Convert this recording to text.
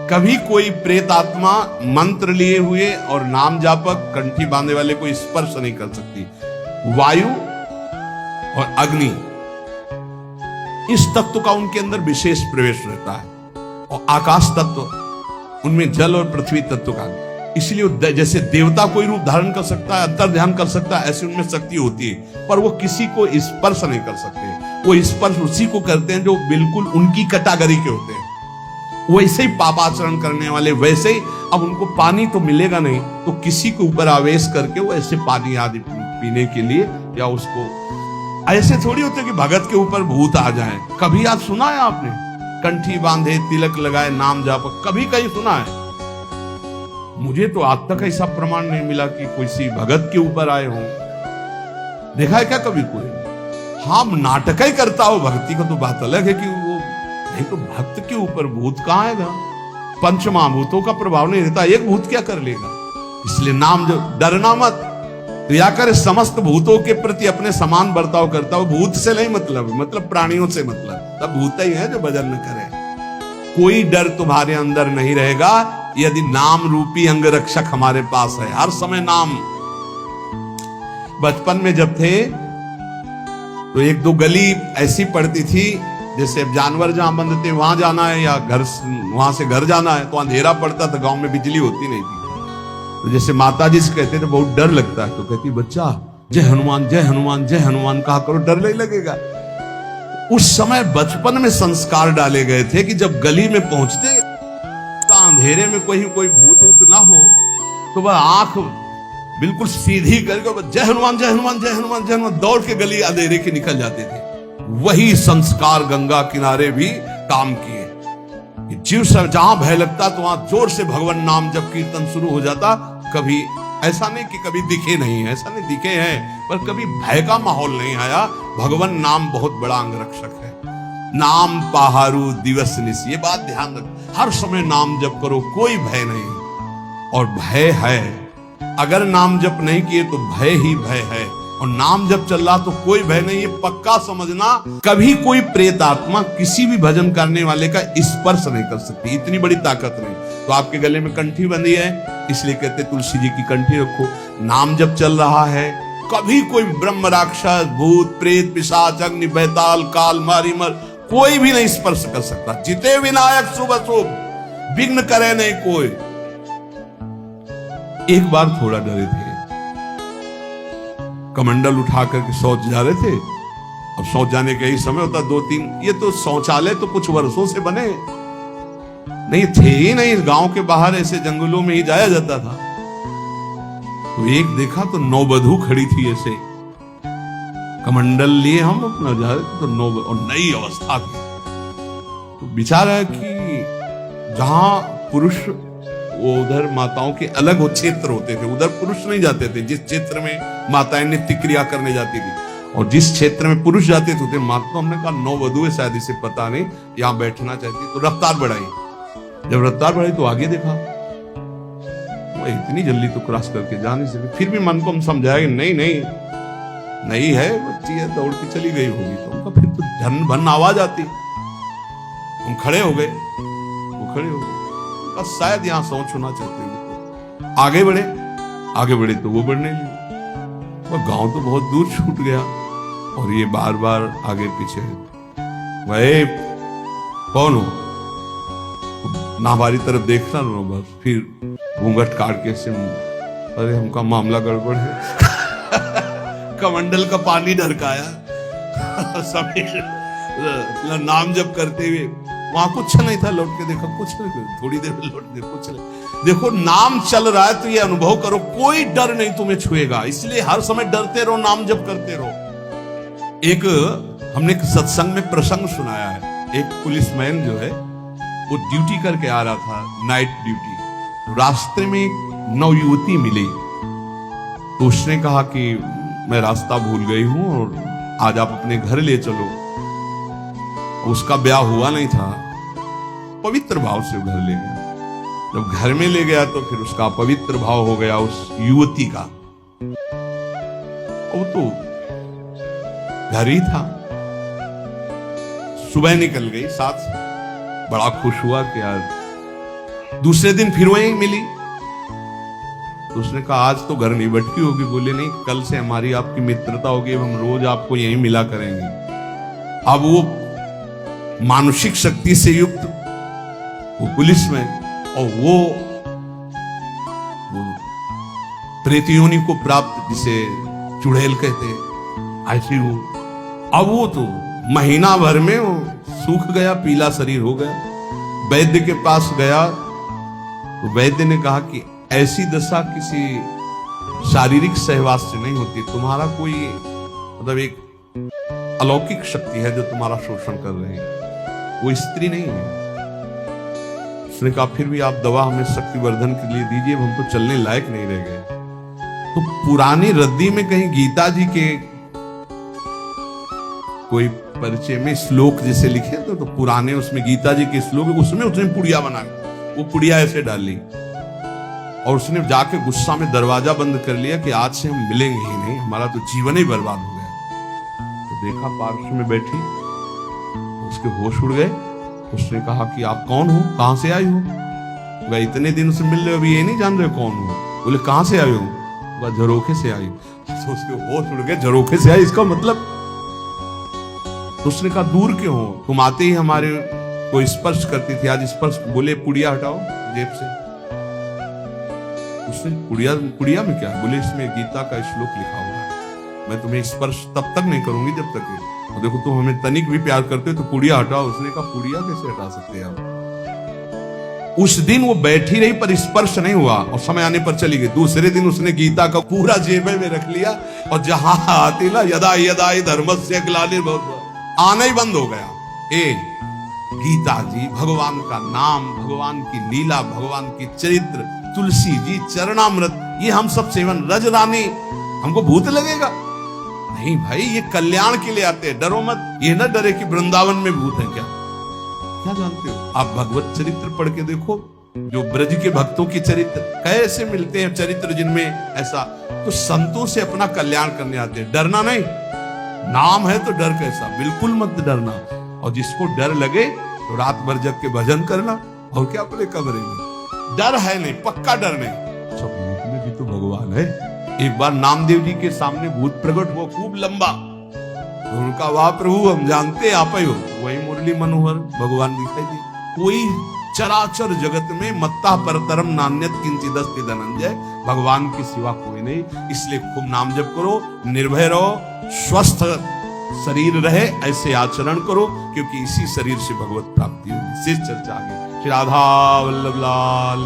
कभी कोई प्रेत आत्मा मंत्र लिए हुए और नाम जापक कंठी बांधे वाले को स्पर्श नहीं कर सकती। वायु और अग्नि, इस तत्व का उनके अंदर विशेष प्रवेश रहता है, और आकाश तत्व, उनमें जल और पृथ्वी तत्व का। इसलिए जैसे देवता कोई रूप धारण कर सकता है, अंतर ध्यान कर सकता है, ऐसे उनमें शक्ति होती है, पर वो किसी को स्पर्श नहीं कर सकते। वो स्पर्श उसी को करते हैं जो बिल्कुल उनकी कैटेगरी के होते हैं। वैसे ही पापाचरण करने वाले, वैसे ही अब उनको पानी तो मिलेगा नहीं, तो किसी के ऊपर आवेश करके वो ऐसे पानी आदि पीने के लिए, या उसको ऐसे थोड़ी होते कि भगत के ऊपर भूत आ जाए। कभी आज सुना है आपने? कंठी बांधे, तिलक लगाए, नाम जापक, कभी कहीं सुना है? मुझे तो आज तक ऐसा प्रमाण नहीं मिला कि किसी भगत के ऊपर आए हों। देखा है क्या कभी कोई? हाँ, नाटक ही करता हो भक्ति का तो बात अलग है कि वो नहीं, तो भक्त के ऊपर भूत कहां आएगा? पंचमहाभूतों का प्रभाव नहीं रहता, एक भूत क्या कर लेगा? इसलिए नाम जो, डरना मत, या करे समस्त भूतों के प्रति अपने समान बर्ताव करता हो। भूत से नहीं मतलब प्राणियों से मतलब, तब भूत ही है जो भजन न करे। कोई डर तुम्हारे अंदर नहीं रहेगा यदि नाम रूपी अंग रक्षक हमारे पास है। हर समय नाम। बचपन में जब थे तो एक दो गली ऐसी पड़ती थी, जैसे जानवर जहां बंद थे वहां जाना है, या घर वहां से घर जाना है, तो अंधेरा पड़ता था, गांव में बिजली होती नहीं थी। तो जैसे माता जी से कहते थे बहुत डर लगता है, तो कहती बच्चा जय हनुमान जय हनुमान जय हनुमान कहा करो, डर नहीं लगेगा। उस समय बचपन में संस्कार डाले गए थे कि जब गली में पहुंचते अंधेरे में कोई भूत वूत ना हो, तो वह आंख बिल्कुल सीधी करके जय हनुमान जय हनुमान जय हनुमान जय हनुमान दौड़ के गली अंधेरे के निकल जाते थे। वही संस्कार गंगा किनारे भी काम किए। जीव से जहां भय लगता तो वहां जोर से भगवान नाम जब कीर्तन शुरू हो जाता। कभी ऐसा नहीं कि कभी दिखे नहीं, ऐसा नहीं, दिखे हैं, पर कभी भय का माहौल नहीं आया। भगवान नाम बहुत बड़ा अंग रक्षक है। नाम पहारू दिवस निश, ये बात ध्यान रख, हर समय नाम जप करो, कोई भय नहीं। और भय है, अगर नाम जप नहीं किए तो भय ही भय है, और नाम जप चल रहा तो कोई भय नहीं। ये पक्का समझना, कभी कोई प्रेत आत्मा किसी भी भजन करने वाले का स्पर्श नहीं कर सकती, इतनी बड़ी ताकत नहीं। तो आपके गले में कंठी बंधी है, इसलिए कहते तुलसी जी की कंठी रखो। नाम जप चल रहा है, कभी कोई ब्रह्म राक्षस भूत प्रेत पिशाच अग्नि बैताल काल मारीमर कोई भी नहीं स्पर्श कर सकता। जिते विनायक शुभ शुभ, विघ्न करे नहीं कोई। एक बार थोड़ा डरे थे, कमंडल उठा करके शौच जा रहे थे। अब शौच जाने का ही समय होता, 2-3, ये तो शौचालय तो कुछ वर्षों से बने नहीं थे ही नहीं, गांव के बाहर ऐसे जंगलों में ही जाया जाता था। तो एक देखा तो नौबधू खड़ी थी, ऐसे कमंडल लिए हम अपना जा रहे तो और नई अवस्था थी। तो विचार है कि जहां पुरुष, वो उधर माताओं के अलग वो क्षेत्र होते थे, उधर पुरुष नहीं जाते थे। जिस क्षेत्र में माताएं नित्य क्रिया करने जाती थी और जिस क्षेत्र में पुरुष जाते थे माता, हमने कहा नौवधू है शायद, इसे पता नहीं यहां बैठना चाहती, तो रफ्तार बढ़ाई। जब रफ्तार बढ़ाई तो आगे देखा वो इतनी जल्दी तो क्रॉस करके जा नहीं सकती। फिर भी मन को हम समझाया नहीं नहीं नहीं है, बच्ची है, दौड़ के चली गई होगी। तो उनका फिर तो धन भन आवाज आती। हम खड़े हो गए, वो खड़े हो गए, शायद यहां सोच होना चाहते हैं। आगे बढ़े तो वो बढ़ने लगे। और गांव तो बहुत दूर छूट गया, और ये बार बार आगे पीछे। वही कौन हो? ना हमारी तरफ देखना ना, बस फिर घूंघट काट के से, अरे हमका मामला गड़बड़ है। कमंडल का पानी ढरकाया। सभी नाम जप करते हुए, वहां कुछ नहीं था, लौट के देखा कुछ नहीं, थोड़ी देर में लौट के कुछ नहीं। देखो नाम चल रहा है तो ये अनुभव करो, कोई डर नहीं तुम्हें छुएगा। इसलिए हर समय डरते रहो, नाम जप करते रहो। एक हमने एक सत्संग में प्रसंग सुनाया है। एक पुलिसमैन जो है वो ड्यूटी करके आ रहा था, नाइट ड्यूटी। रास्ते में एक नवयुवती मिली, तो उसने कहा कि मैं रास्ता भूल गई हूं और आज आप अपने घर ले चलो। उसका ब्याह हुआ नहीं था, पवित्र भाव से घर ले गया। जब घर में ले गया तो फिर उसका पवित्र भाव हो गया उस युवती का। वो तो घर ही था। सुबह निकल गई साथ, बड़ा खुश हुआ कि यार दूसरे दिन फिर वही मिली। तो उसने कहा आज तो घर नहीं बैठी होगी। बोले नहीं, कल से हमारी आपकी मित्रता होगी, हम रोज आपको यहीं मिला करेंगे। अब वो मानसिक शक्ति से युक्त वो पुलिस में, और वो प्रेत योनि को प्राप्त, जिसे चुड़ैल कहते, ऐसी वो। अब वो तो महीना भर में वो सूख गया, पीला शरीर हो गया। वैद्य के पास गया तो वैद्य ने कहा कि ऐसी दशा किसी शारीरिक सहवास से नहीं होती, तुम्हारा कोई मतलब एक अलौकिक शक्ति है जो तुम्हारा शोषण कर रहे हैं, वो स्त्री नहीं है। उसने कहा फिर भी आप दवा हमें शक्तिवर्धन के लिए दीजिए, हम तो चलने लायक नहीं रह गए। तो पुरानी रद्दी में कहीं गीता जी के कोई परिचय में श्लोक जैसे लिखे तो पुराने उसमें गीता जी के श्लोक, उसमें उसने पुड़िया बना, वो पुड़िया ऐसे डाली और उसने जाके गुस्सा में दरवाजा बंद कर लिया कि आज से हम मिलेंगे ही नहीं, हमारा तो जीवन ही बर्बाद हो गया। तो देखा पार्श्व में बैठी, उसके होश उड़ गए। उसने कहा कि आप कौन हो, कहां से आई हो? वह इतने दिन से मिल रहे हो, अभी ये नहीं जान रहे कौन हो? बोले कहां से आई हो? वह झरोखे से आई। तो उसके होश उड़ गए, झरोखे से आई इसका मतलब। तो उसने कहा दूर क्यों हो, तुम आते ही हमारे को स्पर्श करती थी, आज स्पर्श। बोले पुड़िया हटाओ जेब से। उसने पुड़िया में क्या? बोले इसमें गीता का श्लोक लिखा हुआ है, मैं तुम्हें स्पर्श तब तक नहीं करूंगी जब तक ये, तो देखो तुम हमें तनिक भी प्यार करते हो तो पुड़िया हटाओ। उसने कहा पुड़िया कैसे हटा सकते हैं आप? उस दिन वो बैठी रही पर स्पर्श नहीं हुआ और समय आने पर चली गई। दूसरे दिन उसने गीता का पूरा जेब में रख लिया और जहां आती ना यदा यदा धर्मस्य ग्लानिर्भवति, आना ही बंद हो गया। गीता जी, भगवान का नाम, भगवान की लीला, भगवान की चरित्र, तुलसी जी चरणामृत, ये हम सब सेवन। रज रानी हमको भूत लगेगा? नहीं भाई, ये कल्याण के लिए आते हैं, डरो मत। ये न डरे कि वृंदावन में भूत है। क्या जानते हो आप? भगवत चरित्र पढ़ के देखो, जो ब्रज के भक्तों की चरित्र कैसे मिलते हैं, चरित्र जिनमें ऐसा। तो संतों से अपना कल्याण करने आते हैं, डरना नहीं। नाम है तो डर कैसा? बिल्कुल मत डरना। और जिसको डर लगे तो रात भर जग के भजन करना, और क्या अपने कमरे में। डर है नहीं, पक्का डर नहीं। सब भूत में भी तो भगवान है। एक बार नामदेव जी के सामने भूत प्रकट हुआ, खूब लंबा। तो उनका वाह प्रभु हम जानते आप ही हो। वही मुरली मनोहर भगवान दिखाई दी। कोई चराचर जगत में मत्ता परतरम नान्यत किंचिदस्ति धनंजय, भगवान के सिवा कोई नहीं। इसलिए खूब नाम जप करो, निर्भय रहो, स्वस्थ शरीर रहे, ऐसे आचरण करो, क्योंकि इसी शरीर से भगवत प्राप्ति होगी। शेष चर्चा आगे। श्री राधा वल्लभ लाल।